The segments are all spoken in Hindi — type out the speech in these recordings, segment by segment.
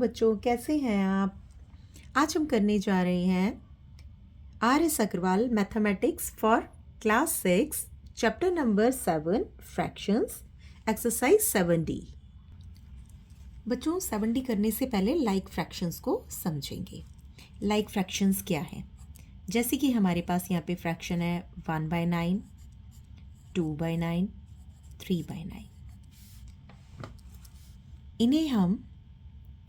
बच्चों, कैसे हैं आप? आज हम करने जा रहे हैं R S. Agarwal mathematics for class 6 chapter number 7 fractions exercise 7D। बच्चों, 7D करने से पहले लाइक फ्रैक्शंस को समझेंगे। लाइक फ्रैक्शंस क्या है? जैसे कि हमारे पास यहाँ पे फ्रैक्शन है 1/9, 2/9, 3/9। इन्हें हम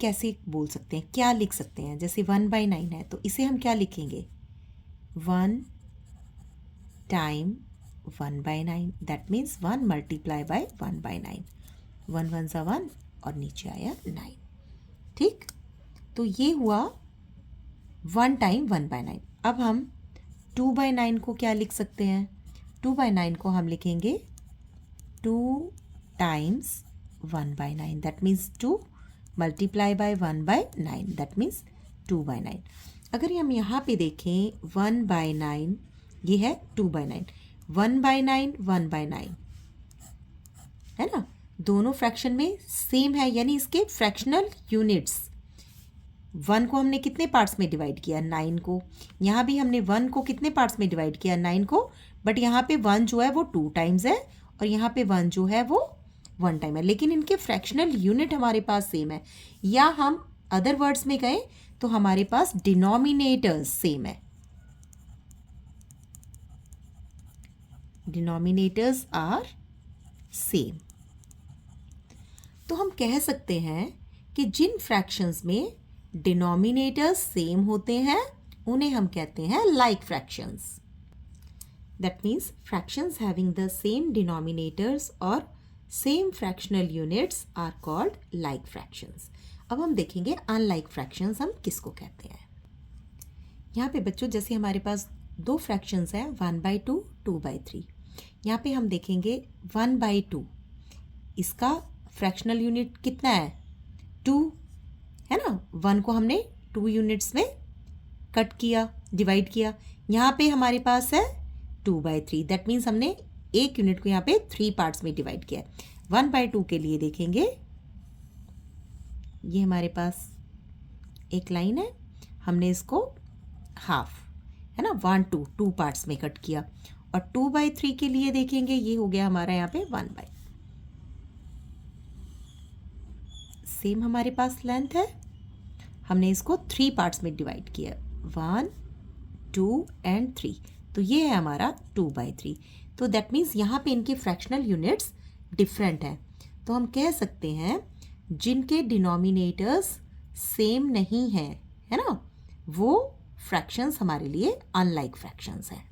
कैसे बोल सकते हैं, क्या लिख सकते हैं? जैसे 1/9 है तो इसे हम क्या लिखेंगे? 1 time 1/9, that means 1 multiply by 1/9। 1 1 सा 1 और नीचे आया 9। ठीक, तो ये हुआ 1 टाइम 1/9। अब हम 2/9 को क्या लिख सकते हैं? 2/9 को हम लिखेंगे 2 times 1/9, that means 2 multiply by 1/9, that means 2/9। अगर हम यहाँ पे देखें 1/9, ये है 2/9, 1/9 1/9 है ना, दोनों फ्रैक्शन में सेम है, यानी इसके फ्रैक्शनल यूनिट्स। 1 को हमने कितने पार्ट्स में डिवाइड किया? 9 को। यहाँ भी हमने 1 को कितने पार्ट्स में डिवाइड किया? 9 को। बट यहाँ पे 1 जो है वो 2 टाइम्स है और यहाँ पे 1 जो है वो 1 टाइम है, लेकिन इनके फ्रैक्शनल यूनिट हमारे पास सेम है। या हम अदर वर्ड्स में गए तो हमारे पास डिनोमिनेटर्स सेम है। Denominators are same. तो हम कह सकते हैं कि जिन फ्रैक्शंस में डिनोमिनेटर्स सेम होते हैं उन्हें हम कहते हैं like fractions. That means fractions having the same denominators और same fractional units are called like fractions. अब हम देखेंगे अनलाइक फ्रैक्शंस हम किसको कहते हैं। यहाँ पे बच्चों, जैसे हमारे पास दो फ्रैक्शंस हैं 1/2, 2/3। यहाँ पे हम देखेंगे 1/2, इसका फ्रैक्शनल यूनिट कितना है? 2 है ना। 1 को हमने 2 यूनिट्स में कट किया, डिवाइड किया। यहाँ पे हमारे पास है 2/3, दैट मीन्स हमने एक यूनिट को यहाँ पे 3 पार्ट्स में डिवाइड किया है। 1/2 के लिए देखेंगे, ये हमारे पास एक लाइन है, हमने इसको हाफ है ना 2 पार्ट्स में कट किया। और 2/3 के लिए देखेंगे, ये हो गया हमारा यहाँ पे 1/, सेम हमारे पास लेंथ है, हमने इसको 3 पार्ट्स में डिवाइड किया, 1 2 एंड 3, तो ये है हमारा 2/3। तो दैट मीन्स यहाँ पे इनके फ्रैक्शनल यूनिट्स डिफरेंट हैं। तो हम कह सकते हैं जिनके डिनोमिनेटर्स सेम नहीं हैं, है ना, वो फ्रैक्शंस हमारे लिए अनलाइक फ्रैक्शंस हैं।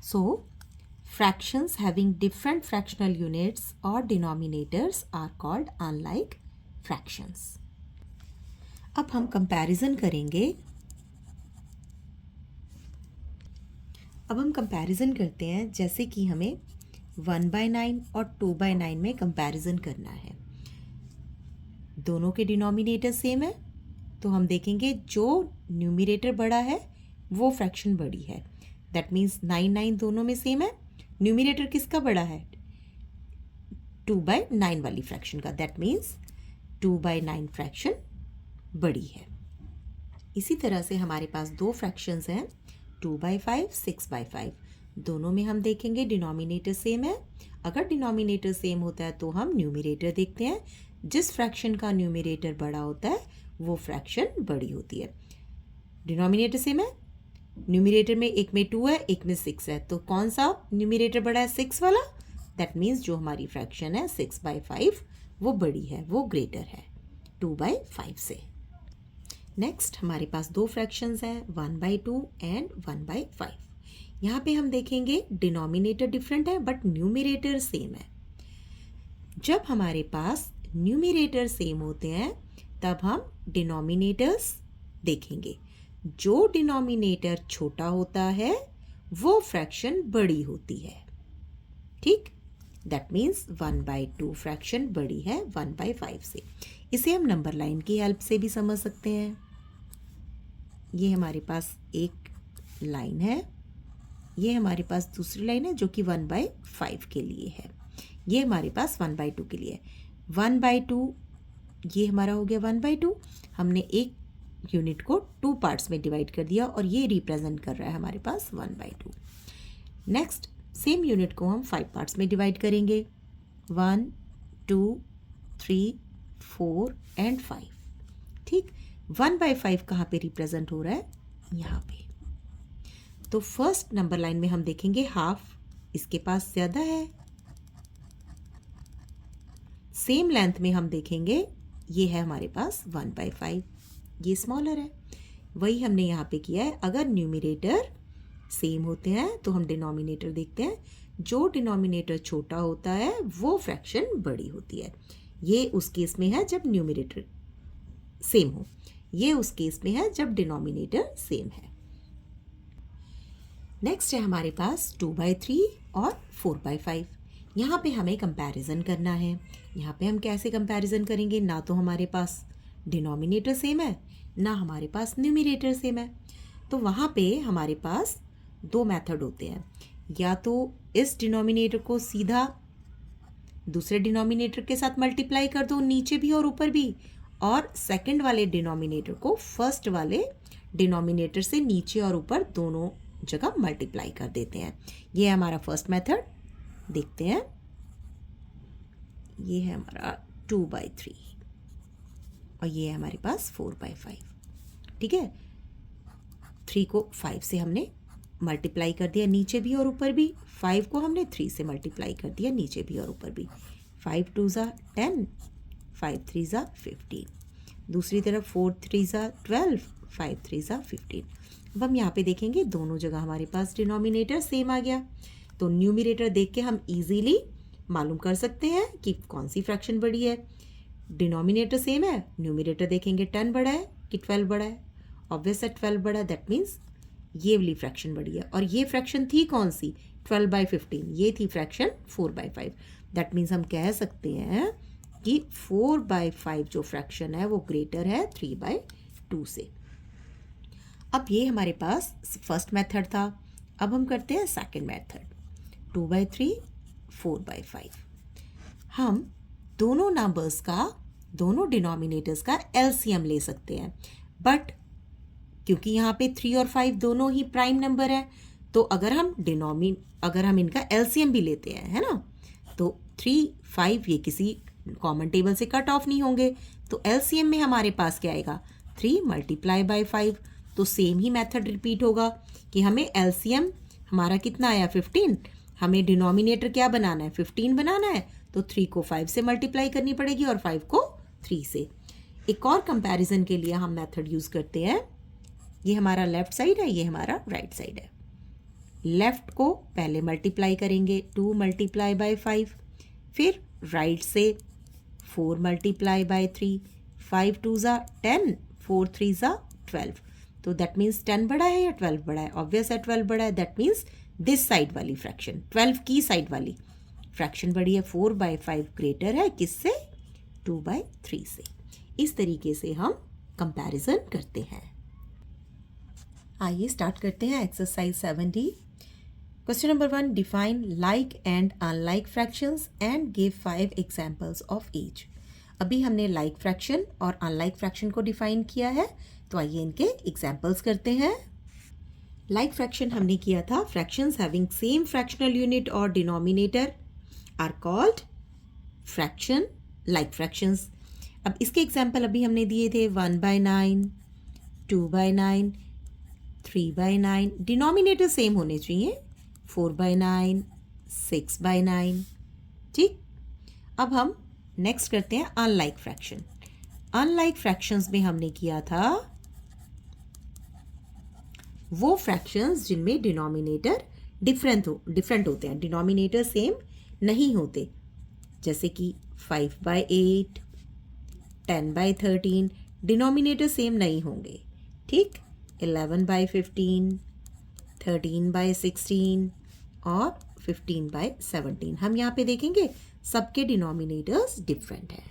सो fractions having different fractional units or denominators are called unlike fractions. अब हम कंपैरिजन करेंगे। अब हम कंपैरिजन करते हैं, जैसे कि हमें 1/9 और 2/9 में कंपैरिजन करना है। दोनों के डिनोमिनेटर सेम है, तो हम देखेंगे जो न्यूमरेटर बड़ा है वो फ्रैक्शन बड़ी है। दैट मीन्स 9 दोनों में सेम है। न्यूमरेटर किसका बड़ा है? 2/9 वाली फ्रैक्शन का, दैट मीन्स 2/9 फ्रैक्शन बड़ी है। इसी तरह से हमारे पास दो फ्रैक्शंस हैं 2/5, 6/5। दोनों में हम देखेंगे डिनोमिनेटर सेम है। अगर डिनोमिनेटर सेम होता है तो हम न्यूमरेटर देखते हैं। जिस फ्रैक्शन का न्यूमरेटर बड़ा होता है वो फ्रैक्शन बड़ी होती है। डिनोमिनेटर सेम है, न्यूमरेटर में एक में 2 है, एक में 6 है, तो कौन सा न्यूमरेटर बड़ा है? 6 वाला। दैट मीन्स जो हमारी फ्रैक्शन है 6/5 वो बड़ी है, वो ग्रेटर है 2/5 से। नेक्स्ट हमारे पास दो फ्रैक्शंस हैं 1/2 एंड 1/5। यहाँ पे हम देखेंगे डिनोमिनेटर डिफरेंट है बट न्यूमरेटर सेम है। जब हमारे पास न्यूमरेटर सेम होते हैं तब हम डिनोमिनेटर्स देखेंगे। जो डिनोमिनेटर छोटा होता है वो फ्रैक्शन बड़ी होती है। ठीक, दैट मीन्स 1/2 फ्रैक्शन बड़ी है 1/5 से। इसे हम नंबर लाइन की हेल्प से भी समझ सकते हैं। ये हमारे पास एक लाइन है, ये हमारे पास दूसरी लाइन है जो कि 1/5 के लिए है, ये हमारे पास 1/2 के लिए है। 1/2 ये हमारा हो गया 1/2। हमने एक यूनिट को 2 पार्ट्स में डिवाइड कर दिया और ये रिप्रेजेंट कर रहा है हमारे पास 1/2। नेक्स्ट सेम यूनिट को हम 5 पार्ट्स में डिवाइड करेंगे, 1 2 3 4 एंड 5। ठीक, 1/5 कहाँ पे रिप्रेजेंट हो रहा है? यहाँ पे। तो फर्स्ट नंबर लाइन में हम देखेंगे हाफ इसके पास ज़्यादा है। सेम लेंथ में हम देखेंगे ये है हमारे पास 1/5, ये स्मॉलर है। वही हमने यहाँ पे किया है। अगर न्यूमरेटर सेम होते हैं तो हम डिनोमिनेटर देखते हैं, जो डिनोमिनेटर छोटा होता है वो फ्रैक्शन बड़ी होती है। ये उस केस में है जब न्यूमरेटर सेम हो, ये उस केस में है जब डिनोमिनेटर सेम है। नेक्स्ट है हमारे पास 2/3 और 4/5। यहाँ पे हमें कंपैरिजन करना है। यहाँ पे हम कैसे कंपैरिजन करेंगे? ना तो हमारे पास डिनोमिनेटर सेम है, ना हमारे पास न्यूमरेटर सेम है। तो वहाँ पे हमारे पास दो मेथड होते हैं, या तो इस डिनोमिनेटर को सीधा दूसरे डिनोमिनेटर के साथ मल्टीप्लाई कर दो, नीचे भी और ऊपर भी, और सेकंड वाले डिनोमिनेटर को फर्स्ट वाले डिनोमिनेटर से नीचे और ऊपर दोनों जगह मल्टीप्लाई कर देते हैं। ये है हमारा फर्स्ट मेथड। देखते हैं, ये है हमारा 2/3 और ये है हमारे पास 4/5। ठीक है, 3 को 5 से हमने मल्टीप्लाई कर दिया नीचे भी और ऊपर भी, 5 को हमने 3 से मल्टीप्लाई कर दिया नीचे भी और ऊपर भी। 5 2 ज़ा 10, 5 3 ज़ा 15। दूसरी तरफ 4 3 ज़ा 12, 5 3 ज़ा 15। अब हम यहाँ पे देखेंगे दोनों जगह हमारे पास डिनोमिनेटर सेम आ गया, तो न्यूमरेटर देख के हम इजीली मालूम कर सकते हैं कि कौन सी फ्रैक्शन बड़ी है। डिनोमिनेटर सेम है, न्यूमरेटर देखेंगे 10 बड़ा है कि 12 बड़ा है। ऑब्वियस है 12 बड़ा है, दैट मीन्स ये वाली फ्रैक्शन बड़ी है। और ये फ्रैक्शन थी कौन सी? 12/15। ये थी फ्रैक्शन 4/5। दैट मीन्स हम कह सकते हैं कि 4/5 जो फ्रैक्शन है वो ग्रेटर है 3/2 से। अब ये हमारे पास फर्स्ट मेथड था। अब हम करते हैं सेकंड मेथड, 2/3 4/5। हम दोनों नंबर्स का, दोनों डिनोमिनेटर्स का एलसीएम ले सकते हैं, बट क्योंकि यहाँ पे 3 और 5 दोनों ही प्राइम नंबर है, तो अगर हम इनका एलसीएम भी लेते हैं, है ना, तो 3 5 ये किसी कॉमन टेबल से कट ऑफ नहीं होंगे। तो एलसीएम में हमारे पास क्या आएगा? 3 × 5। तो सेम ही मेथड रिपीट होगा कि हमें एलसीएम हमारा कितना आया? 15। हमें डिनोमिनेटर क्या बनाना है? 15 बनाना है। तो 3 को 5 से मल्टीप्लाई करनी पड़ेगी और 5 को 3 से। एक और कंपैरिजन के लिए हम मेथड यूज़ करते हैं। ये हमारा लेफ्ट साइड है, ये हमारा राइट साइड है। लेफ्ट को पहले मल्टीप्लाई करेंगे 2 × 5, फिर राइट से 4 × 3, 5 2 ज़ा 10, 4 3 ज़ा 12। तो दैट मीन्स 10 बड़ा है या 12 बड़ा है? ऑब्वियस है 12 बड़ा है। दैट मीन्स दिस साइड वाली फ्रैक्शन, 12 की साइड वाली फ्रैक्शन बड़ी है। 4/5 ग्रेटर है किससे? 2/3 से। इस तरीके से हम कंपैरिजन करते हैं। आइए स्टार्ट करते हैं exercise 7D। Question number 1, define like and unlike fractions and give 5 examples of each. अभी हमने लाइक फ्रैक्शन और अनलाइक फ्रैक्शन को डिफाइन किया है, तो आइए इनके एग्जांपल्स करते हैं। लाइक फ्रैक्शन हमने किया था, fractions having same fractional unit और denominator are called fraction like fractions. अब इसके एग्जांपल अभी हमने दिए थे 1/9, 2/9, 3/9। डिनोमिनेटर सेम होने चाहिए, 4/9, 6/9। ठीक, अब हम नेक्स्ट करते हैं अनलाइक फ्रैक्शन। अनलाइक फ्रैक्शंस में हमने किया था वो फ्रैक्शंस जिनमें डिनोमिनेटर डिफरेंट होते हैं, डिनोमिनेटर सेम नहीं होते, जैसे कि 5/8, 10/13 डिनोमिनेटर सेम नहीं होंगे। ठीक, 11/15, 13/16 और 15/17 हम यहाँ पे देखेंगे सबके डिनोमिनेटर्स डिफरेंट हैं।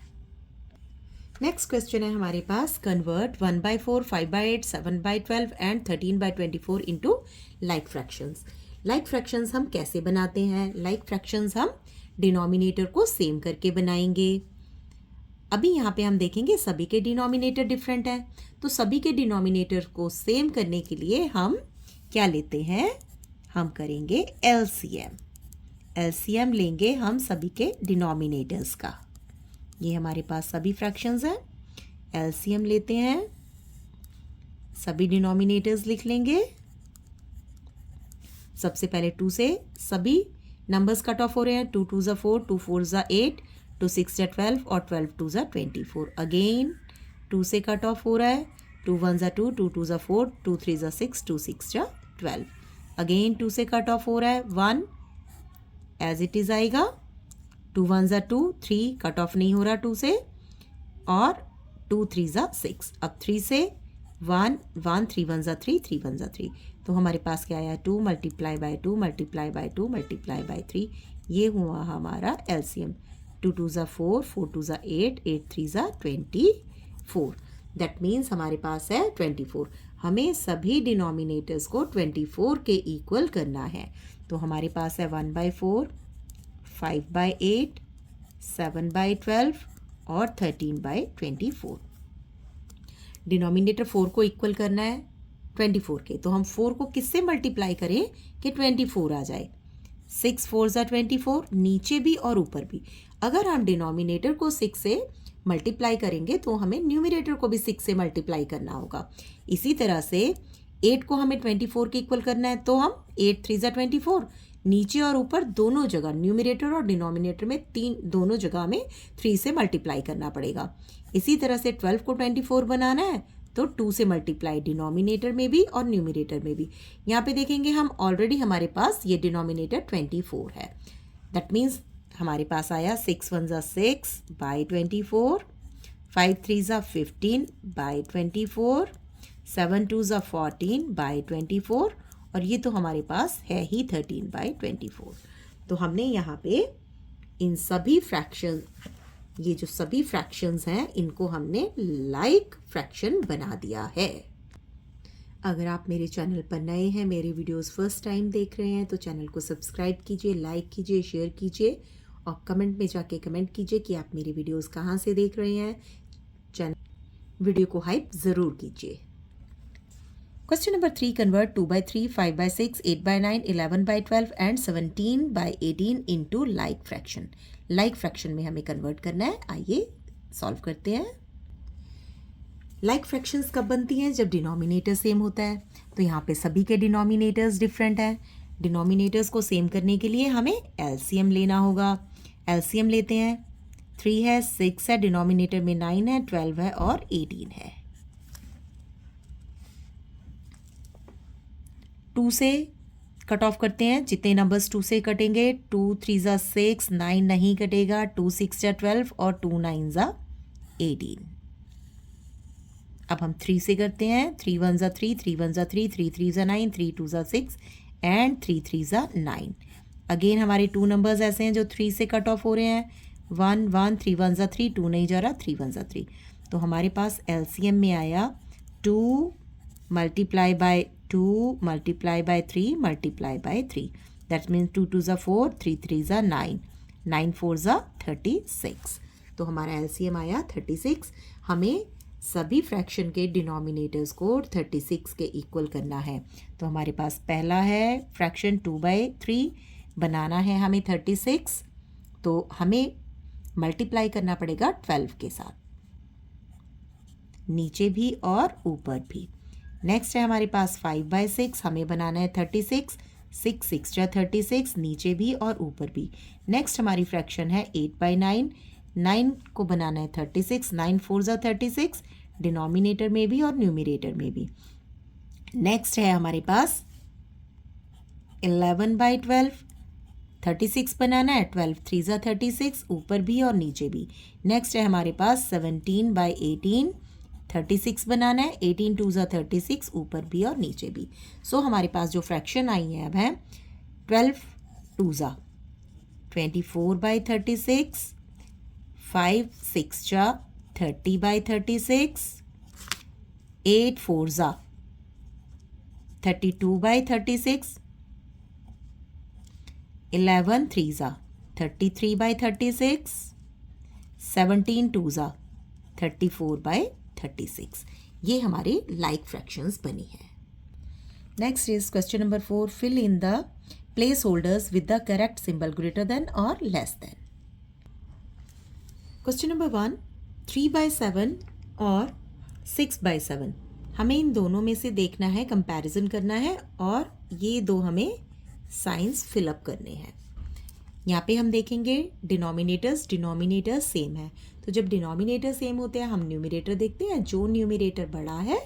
नेक्स्ट क्वेश्चन है हमारे पास, convert 1/4, 5/8, 7/12 and 13/24 into like fractions. Like fractions हम कैसे बनाते हैं? लाइक फ्रैक्शंस हम डिनोमिनेटर को सेम करके बनाएंगे। अभी यहाँ पे हम देखेंगे सभी के डिनोमिनेटर डिफरेंट है, तो सभी के डिनोमिनेटर को सेम करने के लिए हम क्या लेते हैं, हम करेंगे एलसीएम। एलसीएम लेंगे हम सभी के डिनोमिनेटर्स का। ये हमारे पास सभी फ्रैक्शंस हैं, एलसीएम लेते हैं, सभी डिनोमिनेटर्स लिख लेंगे। सबसे पहले 2 से सभी नंबर्स कट ऑफ हो रहे हैं, 2 2 ज़ा 4, 2 4 ज़ा 8, 2 6 ज़ा 12 और 12 2 ज़ा 24। अगेन 2 से कट ऑफ हो रहा है, 2 1 ज़ा 2, 2 2 ज़ा 4, 2 3 ज़ा 6, 2 6 ज़ा 12। अगेन 2 से कट ऑफ हो रहा है, 1 एज इट इज़ आएगा, 2 1 ज़ा 2, 3 कट ऑफ नहीं हो रहा 2 से, और 2 3 ज़ा 6। अब 3 से 1 1, 3 1 ज़ा 3, 3 1 ज़ा 3। तो हमारे पास क्या आया, 2 multiply by 2 multiply by 2 multiply by 3। ये हुआ हमारा एलसीएम। 2 2 ज़ा 4, 4 2 ज़ा 8, 8 3 ज़ा 24। दैट मीन्स हमारे पास है 24। हमें सभी डिनोमिनेटर्स को 24 के इक्वल करना है। तो हमारे पास है 1/4, 5/8, 7/12 और 13/24। डिनोमिनेटर 4 को इक्वल करना है 24 के, तो हम 4 को किससे मल्टीप्लाई करें कि 24 आ जाए। 6 4 ज़ा 24, नीचे भी और ऊपर भी। अगर हम डिनोमिनेटर को 6 से मल्टीप्लाई करेंगे तो हमें न्यूमरेटर को भी 6 से मल्टीप्लाई करना होगा। इसी तरह से 8 को हमें 24 के इक्वल करना है, तो हम 8 3 ज़ा 24, नीचे और ऊपर दोनों जगह, न्यूमरेटर और डिनोमिनेटर में दोनों जगह में 3 से मल्टीप्लाई करना पड़ेगा। इसी तरह से 12 को 24 बनाना है तो 2 से मल्टीप्लाई डिनोमिनेटर में भी और न्यूमरेटर में भी। यहाँ पे देखेंगे हम ऑलरेडी हमारे पास ये डिनोमिनेटर 24 है। दैट मीन्स हमारे पास आया 6 1 ज़ा 6 बाई 24, 5 3 ज़ा 15 बाई 24, 7 2 ज़ा 14 बाई 24, और ये तो हमारे पास है ही 13/24। तो हमने यहाँ पे इन सभी फ्रैक्शन, ये जो सभी फ्रैक्शंस हैं, इनको हमने लाइक फ्रैक्शन बना दिया है। अगर आप मेरे चैनल पर नए हैं, मेरे वीडियोस फर्स्ट टाइम देख रहे हैं, तो चैनल को सब्सक्राइब कीजिए, लाइक कीजिए, शेयर कीजिए और कमेंट में जाके कमेंट कीजिए कि आप मेरी वीडियोस कहाँ से देख रहे हैं। वीडियो को हाइप ज़रूर कीजिए। Question number 3, convert 2/3, 5/6, 8/9, 11/12 and 17/18 into like fraction. Like fraction में हमें कन्वर्ट करना है। आइए सॉल्व करते हैं। लाइक फ्रैक्शंस कब बनती हैं, जब डिनोमिनेटर सेम होता है। तो यहाँ पे सभी के डिनोमिनेटर्स डिफरेंट हैं। डिनोमिनेटर्स को सेम करने के लिए हमें एलसीएम लेना होगा। एलसीएम लेते हैं, 3 है, 6 है, डिनोमिनेटर में 9 है, 12 है और 18 है। 2 से कट ऑफ करते हैं, जितने नंबर्स 2 से कटेंगे, 2 3 ज़ा 6, 9 नहीं कटेगा, 2 6 ज़ा 12 और 2 9 ज़ा 18। अब हम 3 से करते हैं, 3 1 ज़ा 3, 3 1 ज़ा 3, 3 3 ज़ा 9, 3 2 ज़ा 6 एंड 3 3 ज़ा 9। अगेन हमारे 2 नंबर्स ऐसे हैं जो 3 से कट ऑफ हो रहे हैं, 1 1, 3 1 ज़ा 3, 2 नहीं जा रहा, 3 1 ज़ा 3। तो हमारे पास एलसीएम में आया 2 multiply by 2 multiply by 3 multiply by 3। That means 2 2 ज़ा 4, 3 3 ज़ा 9, 9 4 ज़ा 36। तो हमारा एलसीएम आया 36। हमें सभी फ्रैक्शन के डिनोमिनेटर्स को 36 के इक्वल करना है। तो हमारे पास पहला है फ्रैक्शन 2/3, बनाना है हमें 36, तो हमें मल्टीप्लाई करना पड़ेगा 12 के साथ, नीचे भी और ऊपर भी। नेक्स्ट है हमारे पास 5/6, हमें बनाना है 36, 6 6 जा 36, नीचे भी और ऊपर भी। नेक्स्ट हमारी फ्रैक्शन है 8/9, 9 को बनाना है 36, 9 4 जा 36, डिनोमिनेटर में भी और न्यूमरेटर में भी। नेक्स्ट है हमारे पास 11/12, 36 बनाना है, 12 3 जा 36, ऊपर भी और नीचे भी। नेक्स्ट है हमारे पास 17/18, 36 बनाना है, 18 2 जा 36, ऊपर भी और नीचे भी। सो हमारे पास जो फ्रैक्शन आई है अब है 12 2 जा 24/36, 5 6 जा 30/36, 8 4 जा 32/36, 11 3 जा 33/36, 17 2 जा 34/36। ये हमारे लाइक फ्रैक्शंस बनी है। Next is question number 4, fill in the place holders with the correct symbol greater than और लेस देन। क्वेश्चन नंबर 1, 3/7 और 6/7, हमें इन दोनों में से देखना है, कंपैरिजन करना है और ये दो हमें साइंस फिलअप करने हैं। यहाँ पे हम देखेंगे डिनोमिनेटर्स सेम है, तो जब डिनोमिनेटर सेम होते हैं हम न्यूमरेटर देखते हैं, जो न्यूमरेटर बड़ा है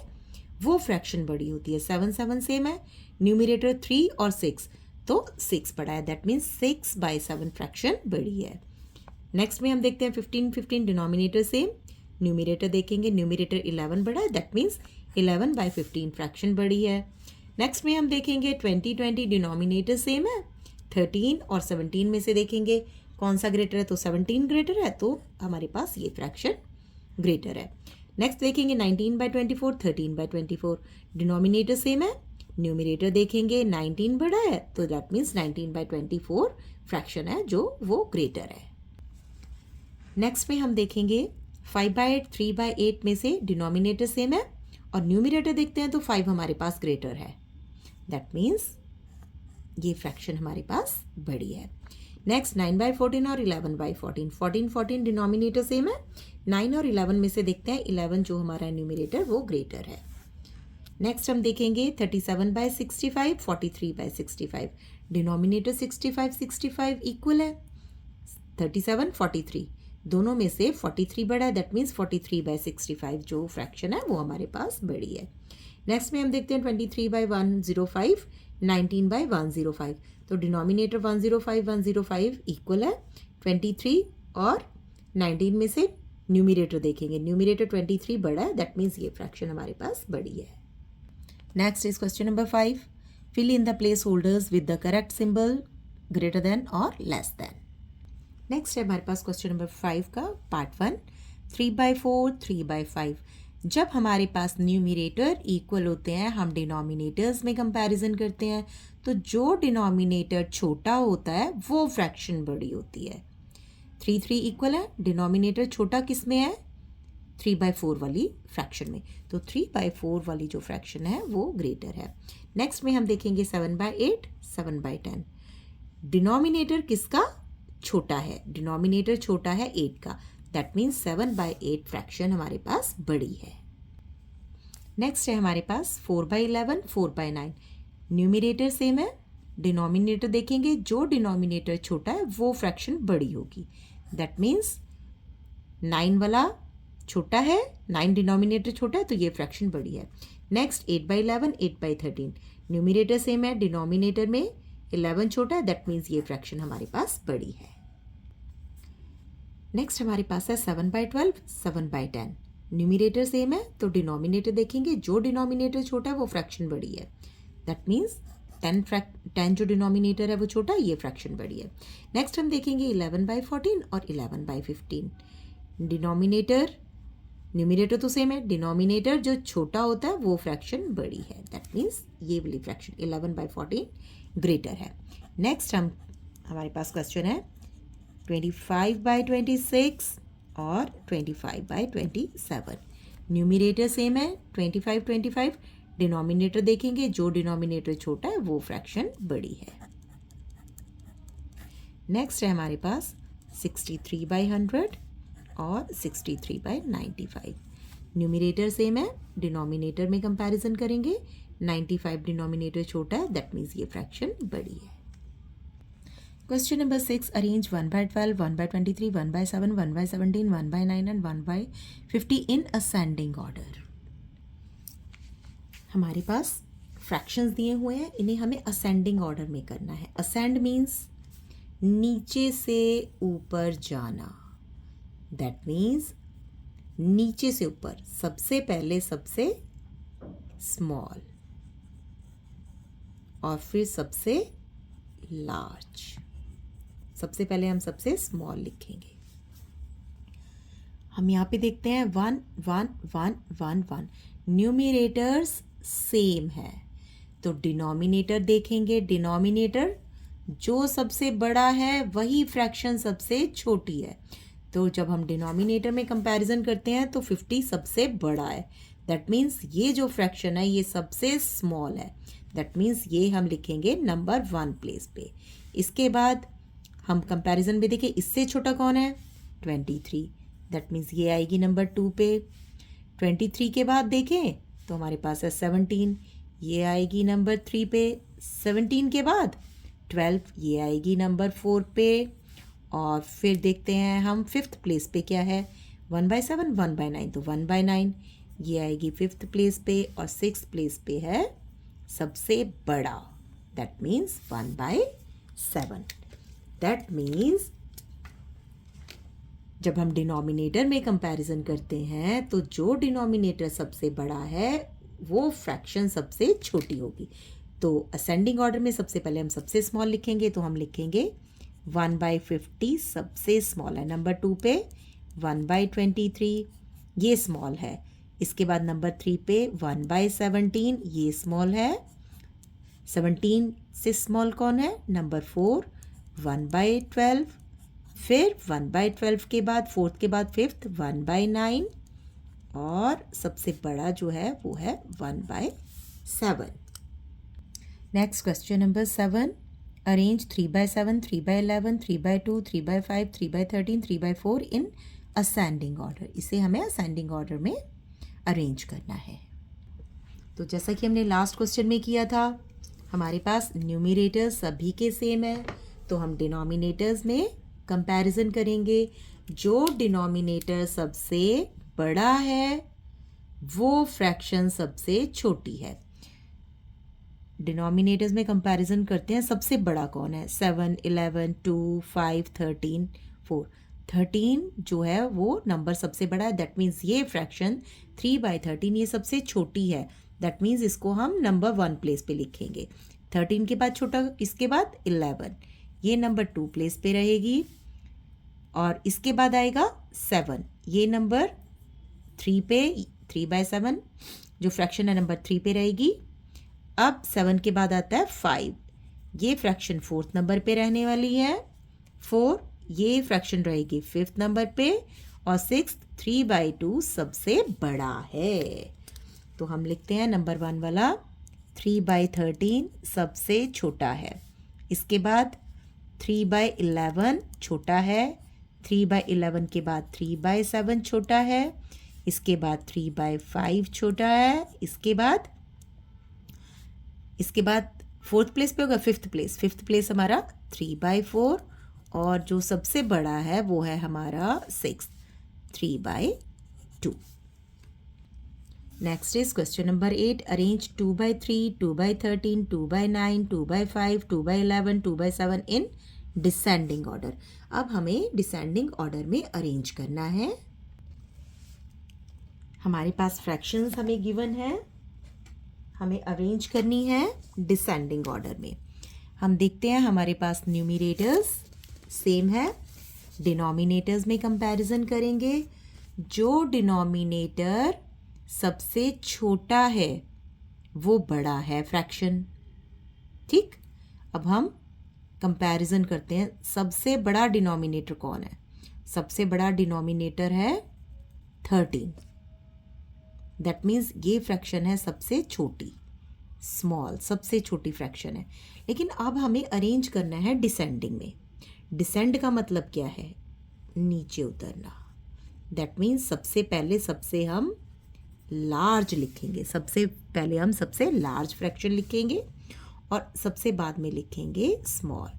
वो फ्रैक्शन बड़ी होती है। 7 सेम है, न्यूमरेटर 3 और 6, तो 6 बड़ा है, दैट मीन्स 6/7 फ्रैक्शन बड़ी है। नेक्स्ट में हम देखते हैं 15 डिनोमिनेटर सेम, न्यूमरेटर देखेंगे, न्यूमरेटर 11 बड़ा है, दैट मीन्स 11/15 फ्रैक्शन बड़ी है। नेक्स्ट में हम देखेंगे 20 डिनोमिनेटर सेम है, 13 और 17 में से देखेंगे कौन सा ग्रेटर है, तो 17 ग्रेटर है, तो हमारे पास ये फ्रैक्शन ग्रेटर है। नेक्स्ट देखेंगे 19/24, 13/24, डिनोमिनेटर सेम है, न्यूमरेटर देखेंगे 19 बड़ा है, तो दैट मीन्स 19/24 फ्रैक्शन है जो वो ग्रेटर है। नेक्स्ट में हम देखेंगे 5/8, 3/8 में से डिनोमिनेटर सेम है और न्यूमरेटर देखते हैं तो 5 हमारे पास ग्रेटर है, दैट मीन्स ये फ्रैक्शन हमारे पास बड़ी है। नेक्स्ट 9/14 और 11/14, 14 डिनोमिनेटर सेम है, 9 और 11 में से देखते हैं 11 जो हमारा न्यूमरेटर वो ग्रेटर है। नेक्स्ट हम देखेंगे 37/65, 43/65, डिनोमिनेटर 65 इक्वल है, 37, 43 दोनों में से 43 बड़ा है, दैट मीन्स 43/65 जो फ्रैक्शन है वो हमारे पास बड़ी है। नेक्स्ट में हम देखते हैं 23/105, 19/105, तो डिनोमिनेटर 105 इक्वल है, 23 और 19 में से न्यूमरेटर देखेंगे, न्यूमरेटर 23 बड़ा है, दैट मीन्स ये फ्रैक्शन हमारे पास बड़ी है। Next is question number 5, fill in the place holders with the correct symbol greater than और लेस देन। नेक्स्ट है हमारे पास क्वेश्चन नंबर 5 का पार्ट 1, 3/4, 3/5। जब हमारे पास न्यूमरेटर इक्वल होते हैं हम डिनोमिनेटर्स में कंपैरिजन करते हैं, तो जो डिनोमिनेटर छोटा होता है वो फ्रैक्शन बड़ी होती है। 3 इक्वल है, डिनोमिनेटर छोटा किस में है, 3/4 वाली फ्रैक्शन में, तो 3/4 वाली जो फ्रैक्शन है वो ग्रेटर है। नेक्स्ट में हम देखेंगे 7/8, 7/10, डिनोमिनेटर किसका छोटा है, डिनोमिनेटर छोटा है 8 का, दैट मीन्स 7/8 फ्रैक्शन हमारे पास बड़ी है। नेक्स्ट है हमारे पास 4/11, 4/9, न्यूमरेटर सेम है, डिनोमिनेटर देखेंगे जो डिनोमिनेटर छोटा है वो फ्रैक्शन बड़ी होगी, दैट मीन्स 9 वाला छोटा है, 9 डिनोमिनेटर छोटा है तो ये फ्रैक्शन बड़ी है। नेक्स्ट 8/11, 8/13, न्यूमरेटर सेम है, डिनोमिनेटर में 11 छोटा है, दैट मीन्स ये फ्रैक्शन हमारे पास बड़ी है। नेक्स्ट हमारे पास है 7/12, 7/10, न्यूमरेटर सेम है तो डिनोमिनेटर देखेंगे जो डिनोमिनेटर छोटा है वो फ्रैक्शन बड़ी है, दैट मीन्स 10 जो डिनोमिनेटर है वो छोटा है, ये फ्रैक्शन बड़ी है। नेक्स्ट हम देखेंगे 11/14 और 11/15, डिनोमिनेटर न्यूमरेटर तो सेम है, डिनोमिनेटर जो छोटा होता है वो फ्रैक्शन बड़ी है, दैट मीन्स ये वाली फ्रैक्शन 11/14 ग्रेटर है। नेक्स्ट हमारे पास क्वेश्चन है 25/26 और 25/27, न्यूमरेटर सेम है 25, डिनोमिनेटर देखेंगे जो डिनोमिनेटर छोटा है वो फ्रैक्शन बड़ी है। नेक्स्ट है हमारे पास 63/100 और 63/95, न्यूमरेटर सेम है, डिनोमिनेटर में कंपैरिजन करेंगे, 95 डिनोमिनेटर छोटा है, दैट मीन्स ये फ्रैक्शन बड़ी है। Question number 6, arrange 1/12, 1/23, 1/7, 1/17, 1/9 and 1/50 in ascending order. हमारे पास फ्रैक्शंस दिए हुए हैं, इन्हें हमें असेंडिंग ऑर्डर में करना है। असेंड मीन्स नीचे से ऊपर जाना, दैट मीन्स नीचे से ऊपर, सबसे पहले सबसे स्मॉल और फिर सबसे लार्ज। सबसे पहले हम सबसे स्मॉल लिखेंगे। हम यहाँ पे देखते हैं 1 1 1 1 1, न्यूमरेटर्स सेम है तो डिनोमिनेटर देखेंगे, डिनोमिनेटर जो सबसे बड़ा है वही फ्रैक्शन सबसे छोटी है, तो जब हम डिनोमिनेटर में कंपैरिजन करते हैं तो 50 सबसे बड़ा है। दैट मीन्स ये जो फ्रैक्शन है ये सबसे स्मॉल है। दैट मीन्स ये हम लिखेंगे नंबर 1 प्लेस पे। इसके बाद हम कंपैरिजन में देखें, इससे छोटा कौन है? 23। दैट मीन्स ये आएगी नंबर 2 पे। 23 के बाद देखें तो हमारे पास है 17, ये आएगी नंबर 3 पे। 17 के बाद 12, ये आएगी नंबर 4 पे। और फिर देखते हैं हम 5th प्लेस पे क्या है? 1/7, 1/9, तो 1/9 ये आएगी 5th प्लेस पे। और 6th प्लेस पे है सबसे बड़ा, दैट मीन्स 1/7। दैट मीन्स जब हम डिनोमिनेटर में कंपैरिजन करते हैं तो जो डिनोमिनेटर सबसे बड़ा है वो फ्रैक्शन सबसे छोटी होगी। तो असेंडिंग ऑर्डर में सबसे पहले हम सबसे स्मॉल लिखेंगे, तो हम लिखेंगे 1/50 सबसे स्मॉल है। नंबर 2 पे 1/23 ये स्मॉल है। इसके बाद नंबर 3 पे 1/17 ये स्मॉल है। 17 से स्मॉल कौन है? नंबर 4 1/12। फिर 1/12 के बाद 4th के बाद 5th 1/9 और सबसे बड़ा जो है वो है 1/7। Next question number 7, arrange 3/7, 3/11, 3/2, 3/5, 3/13, 3/4 in ascending order. इसे हमें असेंडिंग ऑर्डर में अरेंज करना है। तो जैसा कि हमने लास्ट क्वेश्चन में किया था, हमारे पास न्यूमरेटर्स सभी के सेम है, तो हम डिनोमिनेटर्स में कंपैरिजन करेंगे। जो डिनोमिनेटर सबसे बड़ा है वो फ्रैक्शन सबसे छोटी है। डिनोमिनेटर्स में कंपैरिजन करते हैं, सबसे बड़ा कौन है? 7, 11, 2, 5, 13, 4। 13 जो है वो नंबर सबसे बड़ा है। दैट मीन्स ये फ्रैक्शन 3/13 ये सबसे छोटी है। दैट मीन्स इसको हम नंबर 1 प्लेस पे लिखेंगे। 13 के बाद छोटा, इसके बाद 11 ये नंबर 2 प्लेस पे रहेगी। और इसके बाद आएगा 7, ये नंबर 3 पे, 3/7 जो फ्रैक्शन है नंबर 3 पे रहेगी। अब 7 के बाद आता है 5, ये फ्रैक्शन 4th नंबर पे रहने वाली है। 4 ये फ्रैक्शन रहेगी 5th नंबर पे। और 6 3/2 सबसे बड़ा है। तो हम लिखते हैं नंबर 1 वाला 3/13 सबसे छोटा है। इसके बाद 3/11 छोटा है। 3/11 के बाद 3/7 छोटा है। इसके बाद 3/5 छोटा है। इसके बाद 4th प्लेस पे होगा 5th प्लेस। 5th प्लेस हमारा 3/4 और जो सबसे बड़ा है वो है हमारा 6, 3/2। Next is question number 8, arrange 2/3, 2/13, 2/9, 2/5, 2/11, 2/7 in descending order. अब हमें डिसेंडिंग ऑर्डर में अरेंज करना है। हमारे पास फ्रैक्शंस हमें गिवन है, हमें अरेंज करनी है डिसेंडिंग ऑर्डर में। हम देखते हैं हमारे पास न्यूमरेटर्स सेम है, डिनोमिनेटर्स में कंपैरिजन करेंगे। जो डिनोमिनेटर सबसे छोटा है वो बड़ा है फ्रैक्शन। ठीक, अब हम कंपैरिजन करते हैं। सबसे बड़ा डिनोमिनेटर कौन है? सबसे बड़ा डिनोमिनेटर है 13। दैट मीन्स ये फ्रैक्शन है सबसे छोटी, स्मॉल, सबसे छोटी फ्रैक्शन है। लेकिन अब हमें अरेंज करना है डिसेंडिंग में। डिसेंड का मतलब क्या है? नीचे उतरना। दैट मीन्स सबसे पहले सबसे हम लार्ज लिखेंगे। सबसे पहले हम सबसे लार्ज फ्रैक्शन लिखेंगे और सबसे बाद में लिखेंगे स्मॉल।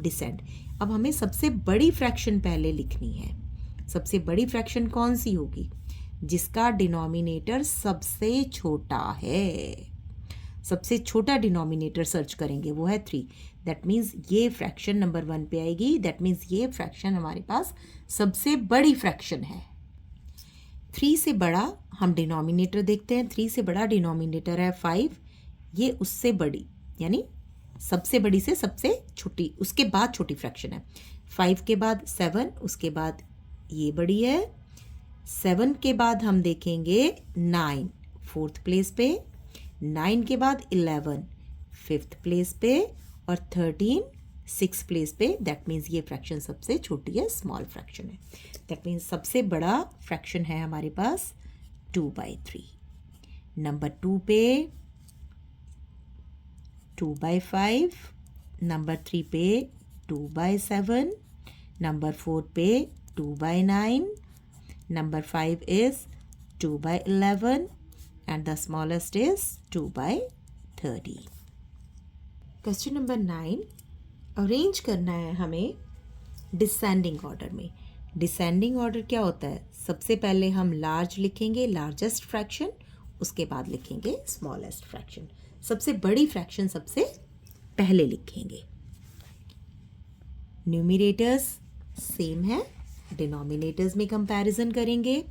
डिसेंड। अब हमें सबसे बड़ी फ्रैक्शन पहले लिखनी है। सबसे बड़ी फ्रैक्शन कौन सी होगी? जिसका डिनोमिनेटर सबसे छोटा है। सबसे छोटा डिनोमिनेटर सर्च करेंगे, वो है 3। दैट मीन्स ये फ्रैक्शन नंबर 1 पे आएगी। दैट मीन्स ये फ्रैक्शन हमारे पास सबसे बड़ी फ्रैक्शन है। 3 से बड़ा हम डिनोमिनेटर देखते हैं। 3 से बड़ा डिनोमिनेटर है 5, ये उससे बड़ी, यानी सबसे बड़ी से सबसे छोटी, उसके बाद छोटी फ्रैक्शन है। 5 के बाद 7, उसके बाद ये बड़ी है। 7 के बाद हम देखेंगे 9, 4th प्लेस पे। 9 के बाद 11, 5th प्लेस पे। और 13 6 प्लेस पे, दैट मीन्स ये फ्रैक्शन सबसे छोटी है, स्मॉल फ्रैक्शन है। दैट मीन्स सबसे बड़ा फ्रैक्शन है हमारे पास 2/3। नंबर 2 पे 2/5, नंबर 3 पे 2/7, नंबर 4 पे 2/9, number 5 is 2/11 and the smallest is 2/30। Question number 9, arrange करना है हमें डिसेंडिंग ऑर्डर में। डिसेंडिंग ऑर्डर क्या होता है? सबसे पहले हम लार्ज लिखेंगे, लार्जेस्ट फ्रैक्शन, उसके बाद लिखेंगे स्मॉलेस्ट फ्रैक्शन। सबसे बड़ी फ्रैक्शन सबसे पहले लिखेंगे। न्यूमरेटर्स सेम है, डिनोमिनेटर्स में कंपैरिजन करेंगे।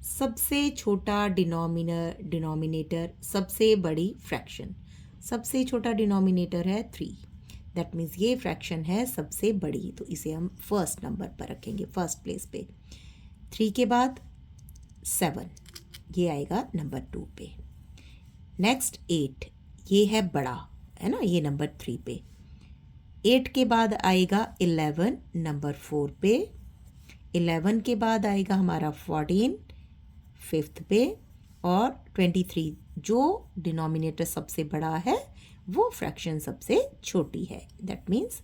सबसे छोटा डिनोमिनेटर सबसे बड़ी फ्रैक्शन, सबसे छोटा डिनोमिनेटर है 3, दैट मीन्स ये फ्रैक्शन है सबसे बड़ी, तो इसे हम फर्स्ट नंबर पर रखेंगे, फर्स्ट प्लेस पे। 3 के बाद 7, ये आएगा नंबर 2 पे। नेक्स्ट 8, ये है बड़ा, है ना, ये नंबर 3 पे। 8 के बाद आएगा 11 नंबर 4 पे। 11 के बाद आएगा हमारा 14 5th पे, और 23 जो डिनोमिनेटर सबसे बड़ा है वो फ्रैक्शन सबसे छोटी है, दैट मीन्स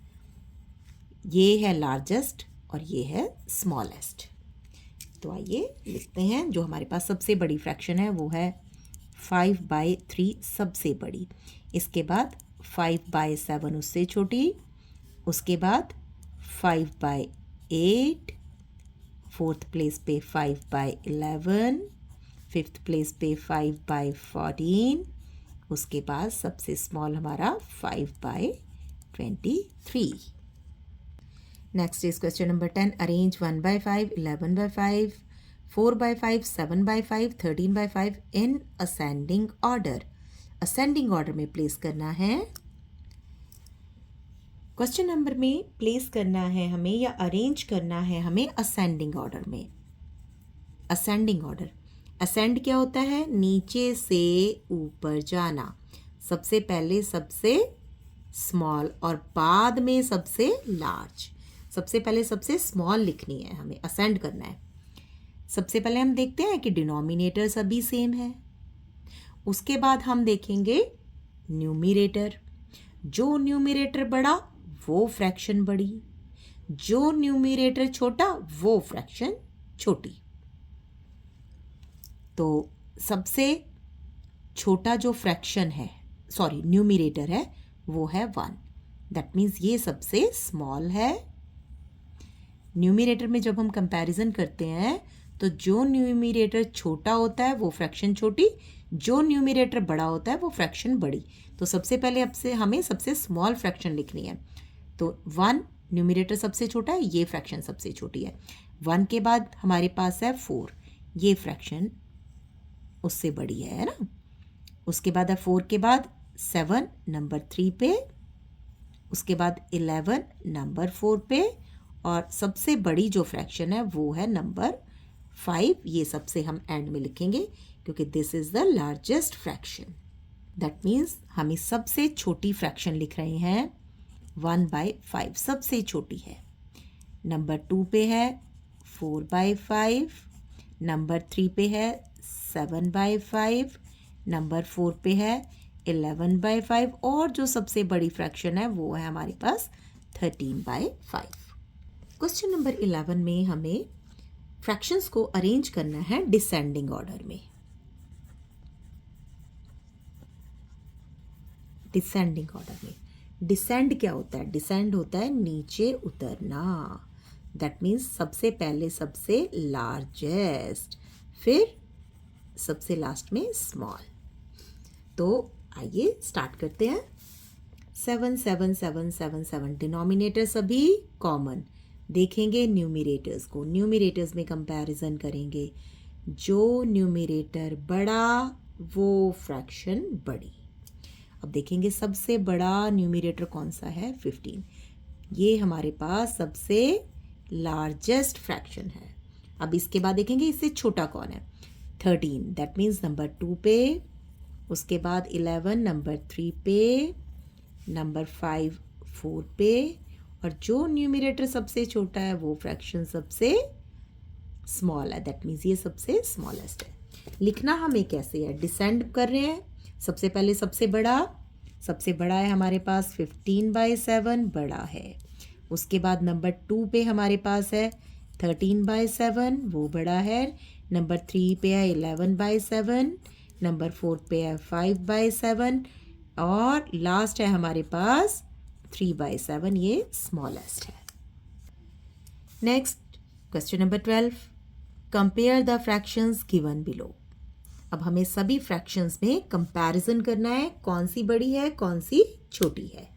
ये है लार्जेस्ट और ये है स्मॉलेस्ट। तो आइए लिखते हैं, जो हमारे पास सबसे बड़ी फ्रैक्शन है वो है 5/3 सबसे बड़ी, इसके बाद 5/7 उससे छोटी, उसके बाद 5/8, 4th प्लेस पे 5/11, 5th प्लेस पे 5/14, उसके बाद सबसे स्मॉल हमारा 5/23। Next is question number 10, arrange 1/5, 11/5, 4/5, 7/5, 13/5 in ascending order. Ascending order में प्लेस करना है। क्वेश्चन नंबर में प्लेस करना है हमें या अरेंज करना है हमें असेंडिंग ऑर्डर में। असेंडिंग ऑर्डर, असेंड क्या होता है? नीचे से ऊपर जाना। सबसे पहले सबसे स्मॉल और बाद में सबसे लार्ज। सबसे पहले सबसे स्मॉल लिखनी है हमें, असेंड करना है। सबसे पहले हम देखते हैं कि डिनोमिनेटर सभी सेम है। उसके बाद हम देखेंगे न्यूमरेटर। जो न्यूमरेटर बड़ा वो फ्रैक्शन बड़ी, जो न्यूमरेटर छोटा वो फ्रैक्शन छोटी। तो सबसे छोटा जो फ्रैक्शन है, सॉरी न्यूमरेटर है, वो है 1, दैट मीन्स ये सबसे स्मॉल है। न्यूमरेटर में जब हम कंपैरिजन करते हैं तो जो न्यूमरेटर छोटा होता है वो फ्रैक्शन छोटी, जो न्यूमरेटर बड़ा होता है वो फ्रैक्शन बड़ी। तो सबसे पहले अब से हमें सबसे स्मॉल फ्रैक्शन लिखनी है। तो 1 न्यूमरेटर सबसे छोटा है, ये फ्रैक्शन सबसे छोटी है। 1 के बाद हमारे पास है 4, ये फ्रैक्शन उससे बड़ी है ना। उसके बाद है 4 के बाद 7 नंबर 3 पे, उसके बाद 11 नंबर 4 पे, और सबसे बड़ी जो फ्रैक्शन है वो है नंबर 5। ये सबसे हम एंड में लिखेंगे क्योंकि this is the largest fraction. That means हम इस सबसे छोटी फ्रैक्शन लिख रहे हैं 1/5, सबसे छोटी है। नंबर 2 पे है 4/5, नंबर 3 पे है 7/5, नंबर 4 पे है 11/5, और जो सबसे बड़ी फ्रैक्शन है वो है हमारे पास 13/5। क्वेश्चन नंबर 11 में हमें फ्रैक्शंस को अरेंज करना है डिसेंडिंग ऑर्डर में। डिसेंडिंग ऑर्डर में डिसेंड क्या होता है? डिसेंड होता है नीचे उतरना। दैट मीन्स सबसे पहले सबसे लार्जेस्ट, फिर सबसे लास्ट में स्मॉल। तो आइए स्टार्ट करते हैं। 7 7 7 7 7 डिनोमिनेटर सभी कॉमन। देखेंगे न्यूमरेटर्स को, न्यूमरेटर्स में कंपैरिजन करेंगे। जो न्यूमरेटर बड़ा वो फ्रैक्शन बड़ी। अब देखेंगे सबसे बड़ा न्यूमरेटर कौन सा है? 15। ये हमारे पास सबसे लार्जेस्ट फ्रैक्शन है। अब इसके बाद देखेंगे इससे छोटा कौन है? 13, दैट मीन्स नंबर 2 पे, उसके बाद 11 नंबर 3 पे, नंबर 5 4 पे, और जो न्यूमरेटर सबसे छोटा है वो फ्रैक्शन सबसे स्मॉल है, दैट मीन्स ये सबसे स्मॉलेस्ट है। लिखना हमें कैसे है, डिसेंड कर रहे हैं। सबसे पहले सबसे बड़ा है हमारे पास 15/7 बड़ा है। उसके बाद नंबर 2 पे हमारे पास है 13/7 वो बड़ा है। नंबर 3 पे है 11/7। नंबर 4 पे है 5/7 और लास्ट है हमारे पास 3/7, ये स्मॉलेस्ट है। Next question number 12, compare the fractions given below. अब हमें सभी फ्रैक्शंस में कंपैरिजन करना है, कौन सी बड़ी है कौन सी छोटी है।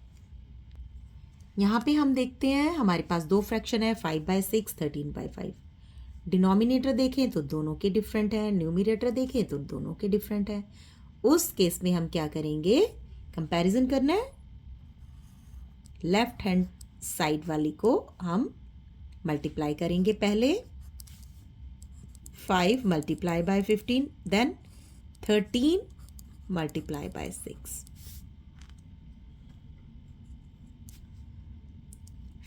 यहाँ पे हम देखते हैं हमारे पास दो फ्रैक्शन है 5/6 13/5। डिनोमिनेटर देखें तो दोनों के डिफरेंट है, न्यूमरेटर देखें तो दोनों के डिफरेंट है। उस केस में हम क्या करेंगे, कंपैरिजन करना है। लेफ्ट हैंड साइड वाली को हम मल्टीप्लाई करेंगे पहले 5 multiply by 15, then 13 multiply by 6।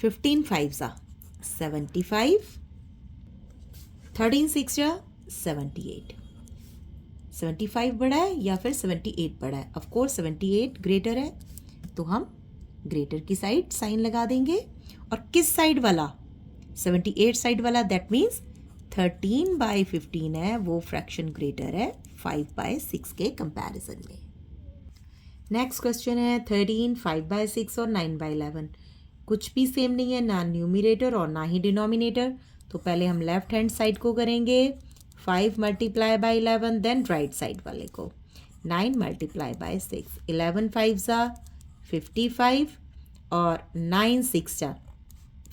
15 5 75, 13 6 78। 75 बड़ा है या फिर 78 बड़ा है, ऑफ कोर्स 78 ग्रेटर है, तो हम ग्रेटर की साइड साइन लगा देंगे। और किस साइड वाला, 78 साइड वाला, दैट मीन्स 13/15 है, वो फ्रैक्शन ग्रेटर है 5/6 के कंपैरिजन में। नेक्स्ट क्वेश्चन है 13 5/6 और 9/11। कुछ भी सेम नहीं है, ना न्यूमरेटर और ना ही डिनोमिनेटर। तो पहले हम लेफ्ट हैंड साइड को करेंगे 5 multiply by 11, then right side वाले को 9 मल्टीप्लाई बाय 6। 11 5 55 और 9 6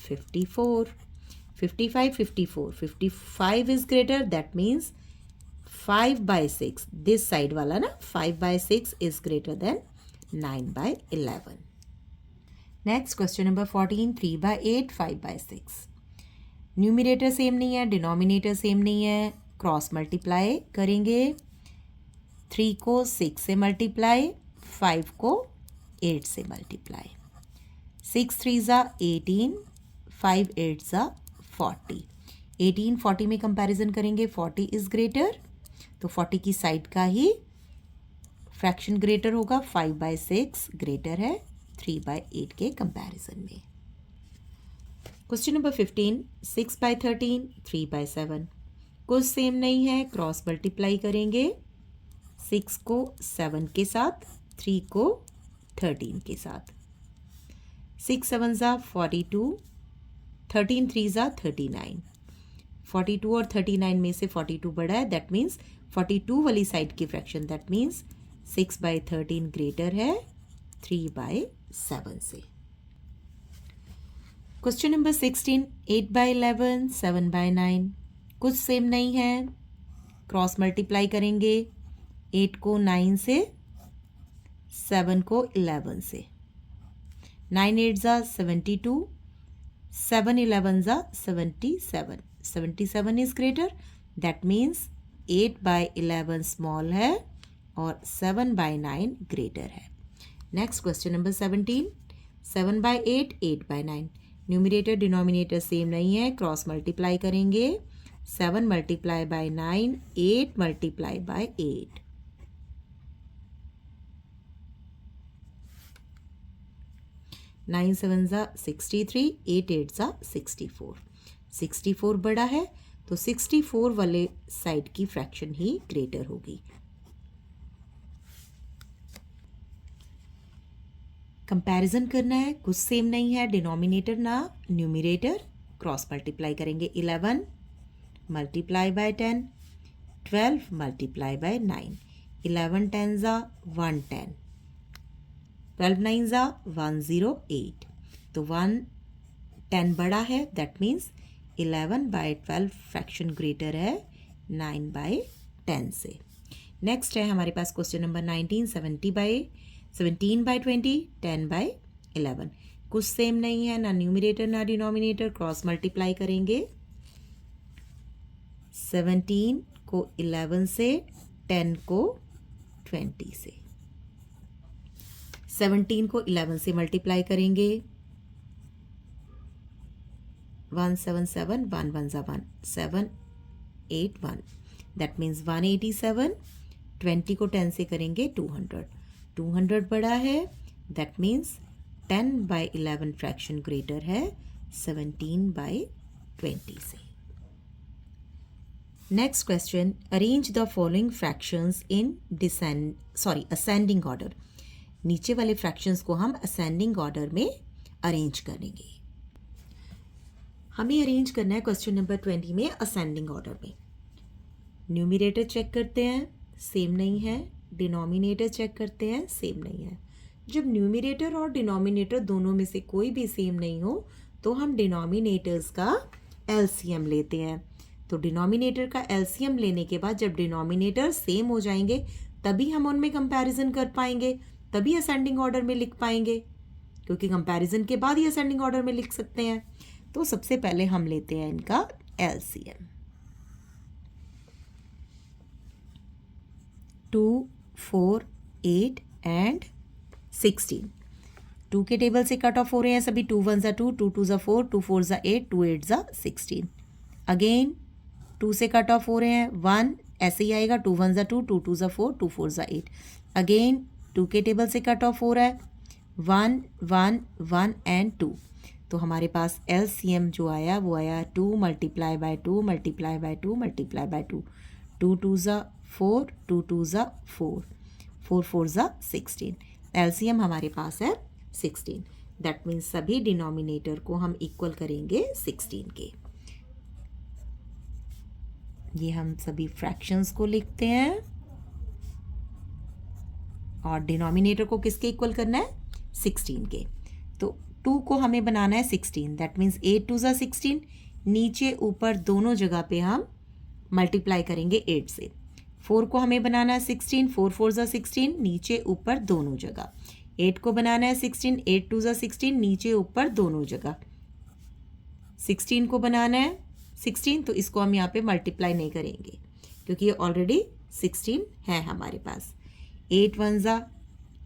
54। 55 54, 55 is greater, that means 5/6, this side वाला ना 5/6 is greater than 9/11। Next question number 14, 3/8 5/6। Numerator same नहीं है, डिनोमिनेटर सेम नहीं है, क्रॉस मल्टीप्लाई करेंगे। 3 को 6 से मल्टीप्लाई, 5 को 8 से मल्टीप्लाई। 6 3 18, 5 8 40। 18 40 में कंपैरिजन करेंगे, 40 इज ग्रेटर, तो 40 की साइड का ही फ्रैक्शन ग्रेटर होगा। 5/6 ग्रेटर है 3/8 के कंपैरिजन में। Question number 15, 6/13 3/7। कुछ सेम नहीं है, क्रॉस मल्टीप्लाई करेंगे। 6 को 7 के साथ, 3 को 13 के साथ। 6 7 42, 13 3 39। 42 और 39 में से 42 बड़ा है, दैट मीन्स 42 वाली साइड की फ्रैक्शन, दैट मीन्स 6/13 ग्रेटर है 3/7 से। Question number 16, 8/11 7/9। कुछ सेम नहीं है, क्रॉस मल्टीप्लाई करेंगे। 8 को 9 से, 7 को 11 से। 9 8 72, 7 11 77। 77 is greater, that means 8/11 small है और 7/9 greater है। Next question number 17, 7/8 8/9। Numerator denominator same नहीं है, क्रॉस मल्टीप्लाई करेंगे। 7 मल्टीप्लाई बाय 9, 8 मल्टीप्लाई बाय 8। 9 7 63, 8 8 64। 64 बड़ा है, तो 64 वाले साइड की फ्रैक्शन ही ग्रेटर होगी। कंपैरिजन करना है, कुछ सेम नहीं है, डिनोमिनेटर ना न्यूमरेटर, क्रॉस मल्टीप्लाई करेंगे। 11 मल्टीप्लाई बाय 10, 12 मल्टीप्लाई बाय 9। 11 10 110, 12 9 108। तो 110 बड़ा है, दैट मीन्स 11/12 फ्रैक्शन ग्रेटर है 9/10 से। नेक्स्ट है हमारे पास क्वेश्चन नंबर 19, 17/20 10/11। कुछ सेम नहीं है, ना न्यूमरेटर ना डिनोमिनेटर, क्रॉस मल्टीप्लाई करेंगे। 17 को 11 से, 10 को 20 से। 17 को 11 से मल्टीप्लाई करेंगे, 177, 1 1 जा 1, 7 8 1, दैट मीन्स 187. 20 को 10 से करेंगे 200. 200 बड़ा है, दैट मीन्स 10/11 फ्रैक्शन ग्रेटर है 17/20 से. Next question, arrange the following fractions in ascending order. नीचे वाले फ्रैक्शंस को हम असेंडिंग ऑर्डर में अरेंज करेंगे. हमें अरेंज करना है क्वेश्चन नंबर 20 में असेंडिंग ऑर्डर में. न्यूमरेटर चेक करते हैं, सेम नहीं है. डिनोमिनेटर चेक करते हैं, सेम नहीं है. जब न्यूमरेटर और डिनोमिनेटर दोनों में से कोई भी सेम नहीं हो तो हम डिनोमिनेटर्स का एलसीएम लेते हैं. तो डिनोमिनेटर का एलसीएम लेने के बाद जब डिनोमिनेटर सेम हो जाएंगे तभी हम उनमें कंपैरिजन कर पाएंगे, तभी असेंडिंग ऑर्डर में लिख पाएंगे, क्योंकि कंपैरिजन के बाद ही असेंडिंग ऑर्डर में लिख सकते हैं. तो सबसे पहले हम लेते हैं इनका एलसीएम. 2 4 8 एंड 16. 2 के टेबल से कट ऑफ हो रहे हैं सभी. 2 1 2, 2 2 4, 2 4 8, 2 8 16. अगेन 2 से कट ऑफ हो रहे हैं. 1 ऐसे ही आएगा. 2 1 2, 2 2 4, 2 4 8. अगेन 2 के टेबल से कट ऑफ हो रहा है. 1 1 1 एंड 2. तो हमारे पास एलसीएम जो आया वो आया 2 multiply by 2 multiply by 2 multiply by 2. 2 2 4, 2 2 4, 4 4 16. LCM हमारे पास है 16. दैट मीन्स सभी डिनोमिनेटर को हम इक्वल करेंगे 16 के. ये हम सभी फ्रैक्शंस को लिखते हैं और डिनोमिनेटर को किसके इक्वल करना है? 16 के. तो 2 को हमें बनाना है 16. That means 8 2 16. नीचे ऊपर दोनों जगह पे हम मल्टीप्लाई करेंगे 8 से. 4 को हमें बनाना है 16. 4 4 16. नीचे ऊपर दोनों जगह. 8 को बनाना है 16. 8 2 16. नीचे ऊपर दोनों जगह. 16 को बनाना है 16. तो इसको हम यहाँ पे मल्टीप्लाई नहीं करेंगे क्योंकि ये ऑलरेडी 16 है हमारे पास. 8 1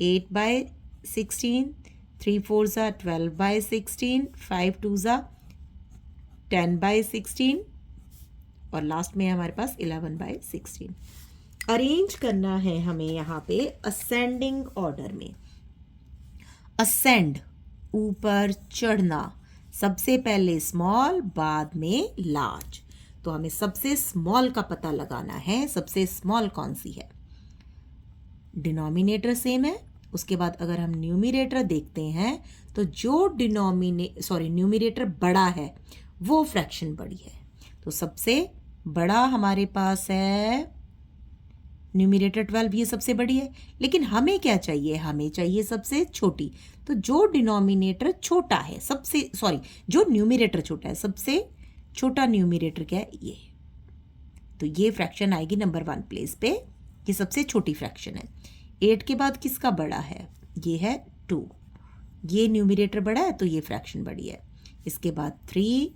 8/16. 3 4 12/16. 5 2 10/16 और लास्ट में हमारे पास 11/16. अरेंज करना है हमें यहाँ पे असेंडिंग ऑर्डर में. असेंड ऊपर चढ़ना, सबसे पहले स्मॉल बाद में लार्ज. तो हमें सबसे स्मॉल का पता लगाना है. सबसे स्मॉल कौन सी है? डिनोमिनेटर सेम है. उसके बाद अगर हम न्यूमरेटर देखते हैं तो जो न्यूमरेटर बड़ा है वो फ्रैक्शन बड़ी है. तो सबसे बड़ा हमारे पास है न्यूमरेटर 12. ये सबसे बड़ी है. लेकिन हमें क्या चाहिए? हमें चाहिए सबसे छोटी. तो जो डिनोमिनेटर छोटा है जो न्यूमरेटर छोटा है, सबसे छोटा न्यूमरेटर क्या है? ये. तो ये फ्रैक्शन आएगी नंबर 1 प्लेस पे. ये सबसे छोटी फ्रैक्शन है. 8 के बाद किसका बड़ा है? ये है 2. ये न्यूमरेटर बड़ा है तो ये फ्रैक्शन बड़ी है. इसके बाद 3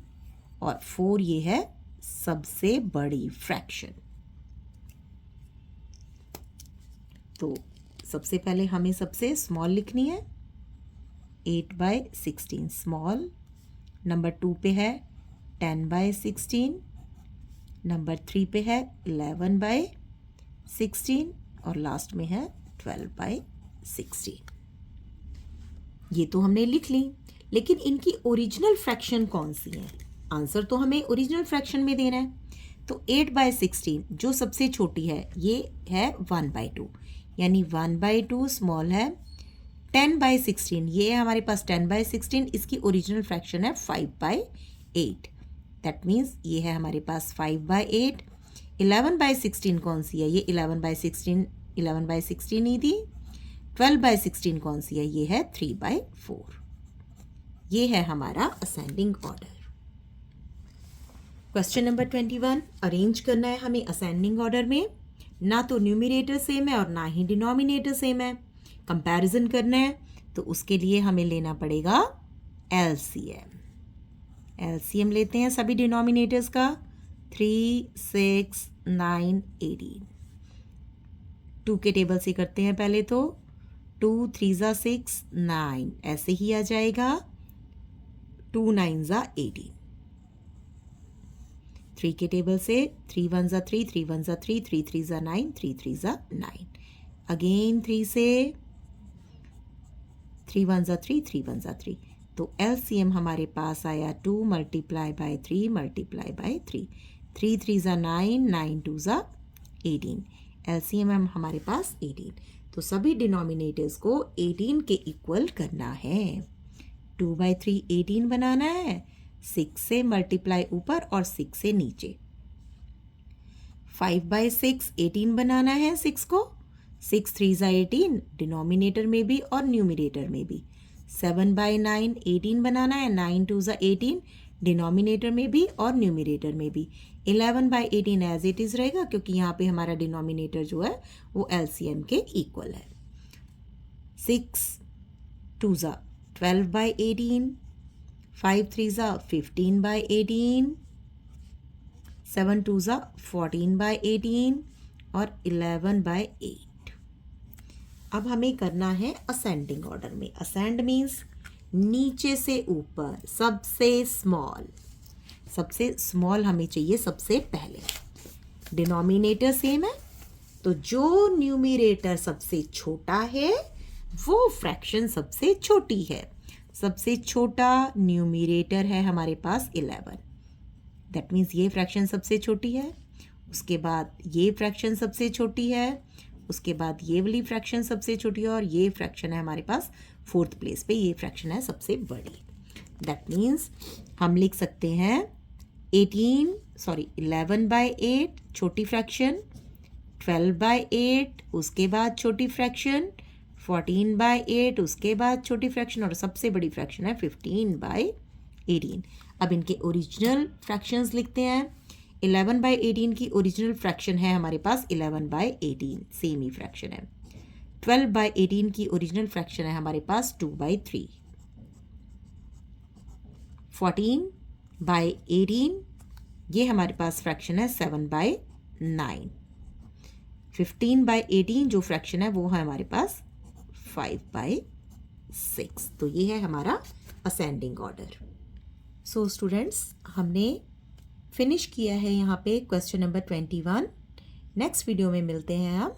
और 4 ये है सबसे बड़ी फ्रैक्शन. तो सबसे पहले हमें सबसे स्मॉल लिखनी है. 8/16 स्मॉल. नंबर 2 पे है 10/16. नंबर 3 पे है 11/16 और लास्ट में है 12/16. ये तो हमने लिख ली. लेकिन इनकी ओरिजिनल फ्रैक्शन कौन सी है? आंसर तो हमें ओरिजिनल फ्रैक्शन में देना है. तो 8/16 जो सबसे छोटी है ये है 1/2, यानी 1/2 स्मॉल है. 10/16 ये है हमारे पास 10/16. इसकी ओरिजिनल फ्रैक्शन है 5/8. दैट मीन्स ये है हमारे पास 5/8. 11/16 कौन सी है? ये 11/16 ही थी. 12/16 कौन सी है? ये है 3/4. ये है हमारा ascending order. Question number 21. Arrange करना है हमें असेंडिंग ऑर्डर में. ना तो न्यूमरेटर सेम है और ना ही डिनोमिनेटर सेम है. कंपैरिजन करना है तो उसके लिए हमें लेना पड़ेगा एलसीएम. एलसीएम लेते हैं सभी डिनोमिनेटर्स का. 3 6 9 18. 2 के टेबल से करते हैं पहले. तो 2 3 6 9 ऐसे ही आ जाएगा. 2 9 18. 3 के टेबल से 3 1 ज़ा 3, 3 1 ज़ा 3, 3 3 ज़ा 9, 3 3 ज़ा 9। अगेन 3 से 3 1 ज़ा 3, 3 1 ज़ा 3। तो LCM हमारे पास आया 2 मल्टीप्लाई बाय 3 मल्टीप्लाई बाय 3। 3 3 ज़ा 9, 9 2 ज़ा 18। LCM हमारे पास 18। तो सभी डिनोमिनेटर्स को 18 के इक्वल करना है। 2/3 18 बनाना है, 6 से मल्टीप्लाई ऊपर और 6 से नीचे। 5/6 18 बनाना है 6 को, 6 3 ज़ा 18 डिनोमिनेटर में भी और न्यूमिनेटर में भी। 7/9 18 बनाना है, 9 2 ज़ा 18 डिनोमिनेटर में भी और न्यूमिनेटर में भी। 11/18 एज इट इज़ रहेगा क्योंकि यहाँ पे हमारा डिनोमिनेटर जो है वो LCM के इक्वल है। 6 2 ज़ा 12/18, 5 3 ज़ा 15/18, 7 2 ज़ा 14/18 और 11/8। अब हमें करना है असेंडिंग ऑर्डर में। असेंड मीन्स नीचे से ऊपर, सबसे स्मॉल हमें चाहिए सबसे पहले। डिनोमिनेटर सेम है तो जो न्यूमिनेटर सबसे छोटा है वो फ्रैक्शन सबसे छोटी है। सबसे छोटा न्यूमिनेटर है हमारे पास 11। दैट मीन्स ये फ्रैक्शन सबसे छोटी है, उसके बाद ये फ्रैक्शन सबसे छोटी है, उसके बाद ये वाली फ्रैक्शन सबसे छोटी है और ये फ्रैक्शन है हमारे पास 4th प्लेस पे, ये फ्रैक्शन है सबसे बड़ी। दैट मीन्स हम लिख सकते हैं 11/8 छोटी फ्रैक्शन, 12/8 उसके बाद छोटी फ्रैक्शन, 14/8 उसके बाद छोटी फ्रैक्शन और सबसे बड़ी फ्रैक्शन है 15/18। अब इनके ओरिजिनल फ्रैक्शंस लिखते हैं। 11/18 की ओरिजिनल फ्रैक्शन है हमारे पास 11/18, सेम ही फ्रैक्शन है। 12/18 की ओरिजिनल फ्रैक्शन है हमारे पास 2/3। 14/18 ये हमारे पास फ्रैक्शन है 7/9। 15/18 जो फ्रैक्शन है वो है हमारे पास 5/6। तो ये है हमारा असेंडिंग ऑर्डर। सो स्टूडेंट्स, हमने फिनिश किया है यहाँ पे क्वेश्चन नंबर 21। नेक्स्ट वीडियो में मिलते हैं हम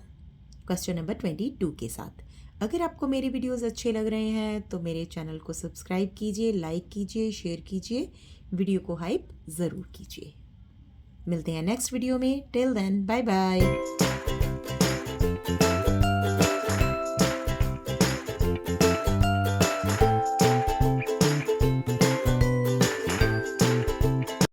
क्वेश्चन नंबर 22 के साथ। अगर आपको मेरे वीडियोस अच्छे लग रहे हैं तो मेरे चैनल को सब्सक्राइब कीजिए, लाइक कीजिए, शेयर कीजिए, वीडियो को हाइप ज़रूर कीजिए। मिलते हैं नेक्स्ट वीडियो में। Till then, bye bye.